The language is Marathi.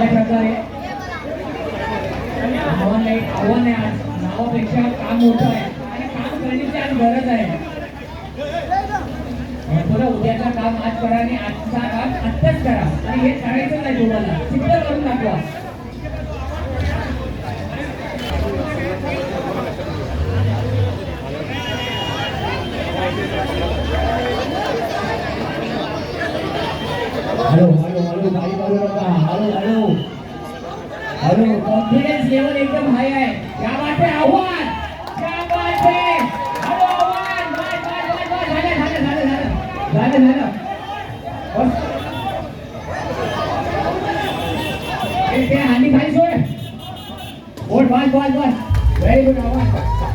प्रकारे आव्हान आहे आज नावापेक्षा काम मोठं आहे आणि काम करण्याची आज गरज आहे. तुला उद्याचं काम आज करा आणि आजचा काम आत्ताच करा आणि हे करायचं नाही तुम्हाला सिद्ध करून दाखवा. हॅलो हॅलो हॅलो गाडी करू नका. Hello hello hello confidence level एकदम हाय आहे. क्या बात आहे आव्हान, क्या बात आहे. हॅलो आव्हान बाय बाय बाय बाय झालं झालं झालं झालं झालं झालं ते हांडी खाली सोड. बस बस बस व्हेरी गुड आव्हान.